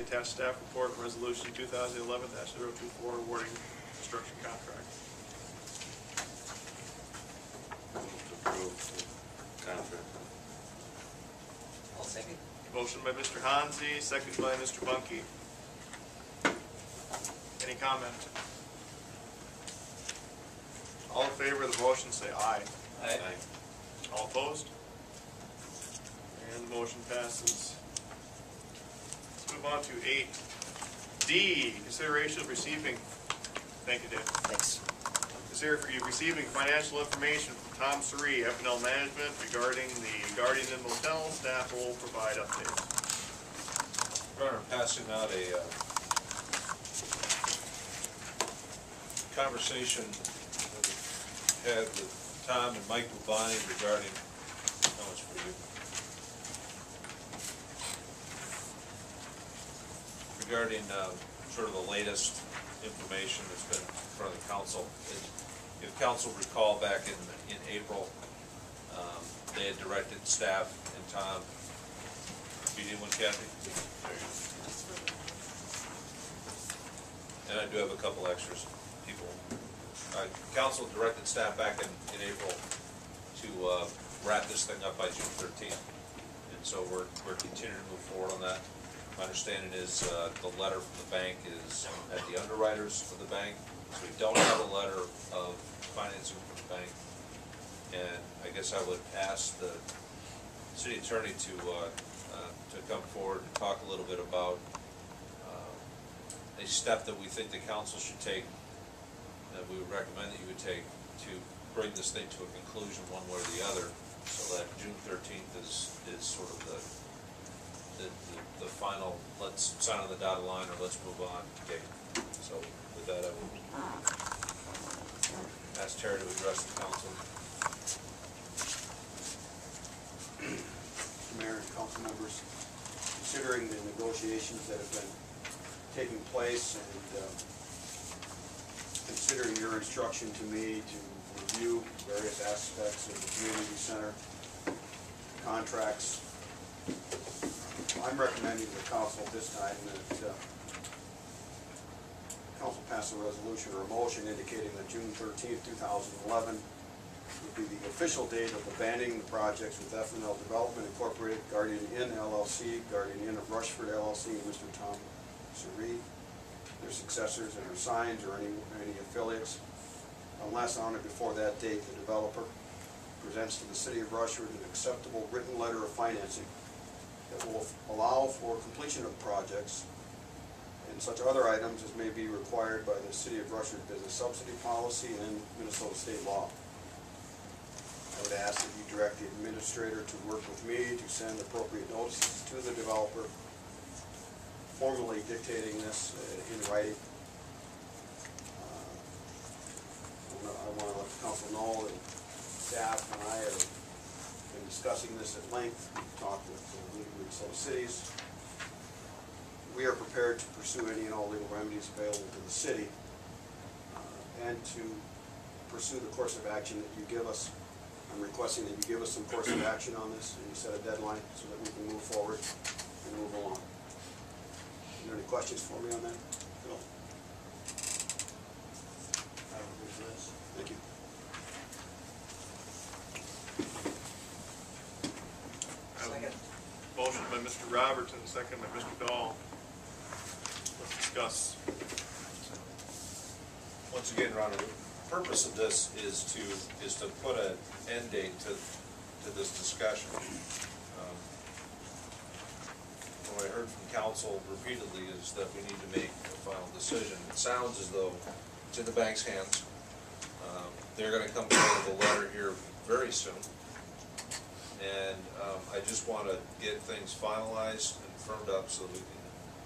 the attached staff report, resolution 2011-024, awarding construction contract. Approve the contract. I'll second. Motion by Mr. Hansi, second by Mr. Bunkie. Any comment? All in favor of the motion say aye. Aye. All opposed? And the motion passes. Let's move on to 8D, consideration of receiving, thank you, Dave. Thanks. Consider for you receiving financial information from Tom Suri, F&L Management, regarding the Guardian Inn Motel. Staff will provide updates. Runner, passing out a conversation that we had with Tom and Mike Lubani regarding, how much for you? Regarding sort of the latest information that's been in front of the council. If council recall, back in April, they had directed staff and Tom. You need one, Kathy? There you go. And I do have a couple extras. People, council directed staff back in April to wrap this thing up by June 13th, and so we're continuing to move forward on that. My understanding is the letter from the bank is at the underwriters of the bank, so we don't have a letter of financing from the bank. And I guess I would ask the city attorney to come forward and talk a little bit about a step that we think the council should take, that we would recommend that you would take to bring this thing to a conclusion one way or the other, so that June 13th is sort of the final, let's sign on the dotted line or let's move on date. So with that, I would ask Terry to address the council. Mayor and council members, considering the negotiations that have been taking place and considering your instruction to me to review various aspects of the community center contracts, I'm recommending to the council this time that council pass a resolution or a motion indicating that June 13th, 2011 would be the official date of abandoning the projects with F&L Development Incorporated, Guardian Inn LLC, Guardian Inn of Rushford LLC, and Mr. Tom Suri, their successors and their signs or any affiliates, unless on or before that date the developer presents to the city of Rushford an acceptable written letter of financing that will allow for completion of projects and such other items as may be required by the city of Rushford business subsidy policy and Minnesota state law. I would ask that you direct the administrator to work with me to send appropriate notices to the developer, formally dictating this in writing. I want to let the council know that staff and I have been discussing this at length. We've talked with the League of Minnesota Cities. We are prepared to pursue any and all legal remedies available to the city and to pursue the course of action that you give us. I'm requesting that you give us some course of action on this and you set a deadline so that we can move forward and move along. Are there any questions for me on that? Phil? Thank you. Second. Motion by Mr. Robertson, second by Mr. Dahl. Let's discuss. Once again, Ron, the purpose of this is to put an end date to this discussion. What I heard from council repeatedly is that we need to make a final decision. It sounds as though it's in the bank's hands. They're going to come forward with a letter here very soon. And I just want to get things finalized and firmed up so that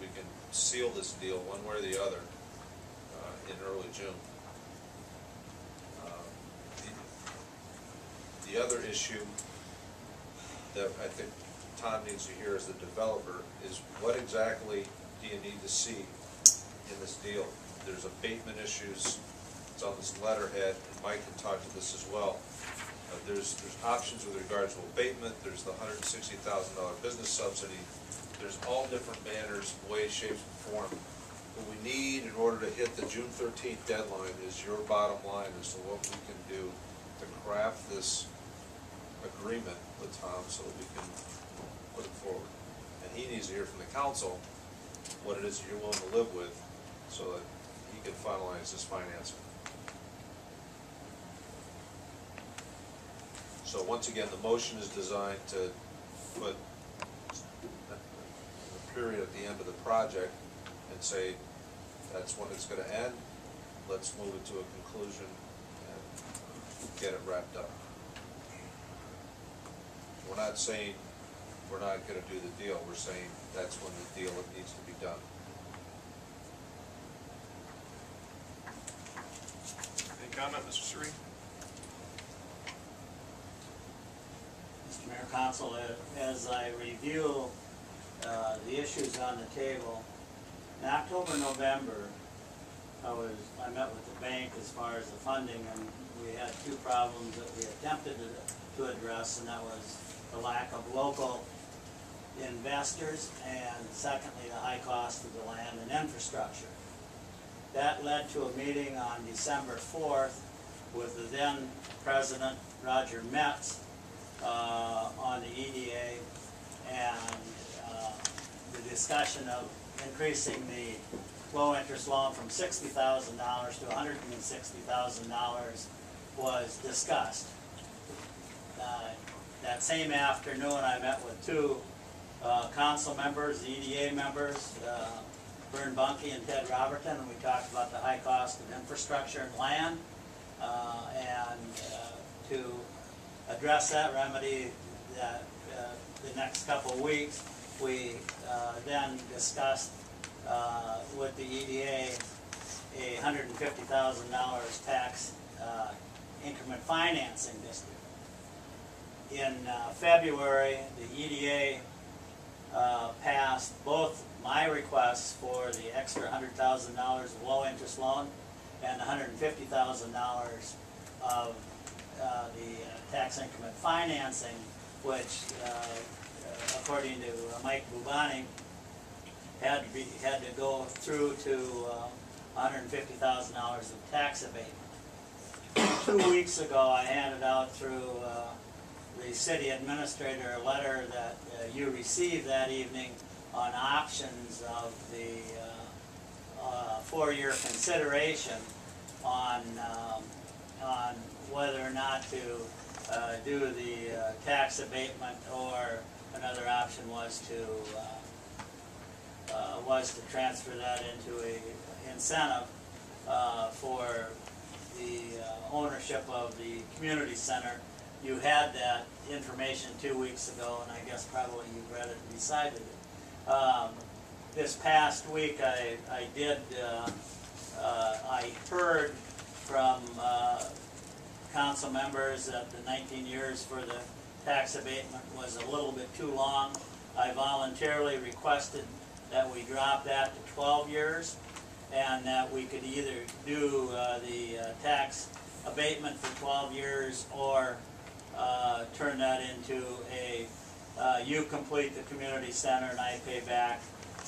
we can seal this deal one way or the other in early June. The other issue that I think Tom needs to hear as the developer is what exactly do you need to see in this deal? There's abatement issues. It's on this letterhead, and Mike can talk to this as well. There's options with regards to abatement. There's the $160,000 business subsidy. there's all different manners, ways, shapes, and forms. What we need in order to hit the June 13th deadline is your bottom line as to what we can do to craft this agreement with Tom so that we can put it forward. And he needs to hear from the council what it is that you're willing to live with so that he can finalize this financing. So once again, the motion is designed to put a period at the end of the project and say, that's when it's gonna end, let's move it to a conclusion and get it wrapped up. We're not saying we're not gonna do the deal, we're saying that's when the deal needs to be done. Any comment, Mr. Suri? Mr. Mayor, Council, as I review the issues on the table, in October, November, I met with the bank as far as the funding, and we had two problems that we attempted to address, and that was the lack of local investors, and secondly, the high cost of the land and infrastructure. That led to a meeting on December 4th with the then President Roger Metz on the EDA, and the discussion of increasing the low-interest loan from $60,000 to $160,000 was discussed. That same afternoon, I met with two council members, EDA members, Vern Bunke and Ted Robertson, and we talked about the high cost of infrastructure and land, and to address that, remedy that the next couple of weeks, we then discussed with the EDA a $150,000 tax increment financing district. In February, the EDA passed both my requests for the extra $100,000 of low-interest loan and $150,000 of the tax increment financing, which, according to Mike Bubani, had to go through to $150,000 of tax abatement. 2 weeks ago, I handed out through the city administrator a letter that you received that evening on options of the 4-year consideration on whether or not to do the tax abatement, or another option was to transfer that into a incentive for the ownership of the community center. You had that information 2 weeks ago, and I guess probably you read it and decided it. This past week, I heard from council members that the 19 years for the tax abatement was a little bit too long. I voluntarily requested that we drop that to 12 years, and that we could either do the tax abatement for 12 years or turn that into a, you complete the community center and I pay back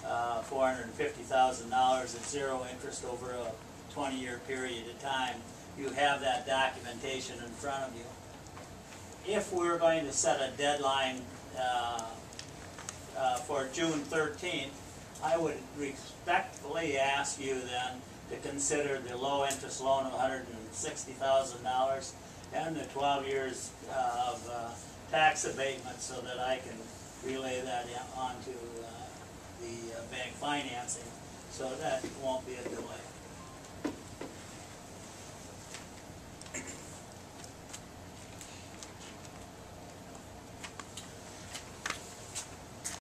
$450,000 at zero interest over a 20-year period of time. You have that documentation in front of you. If we're going to set a deadline for June 13th, I would respectfully ask you then to consider the low interest loan of $160,000 and the 12 years of tax abatement, so that I can relay that onto the bank financing, so that won't be a delay.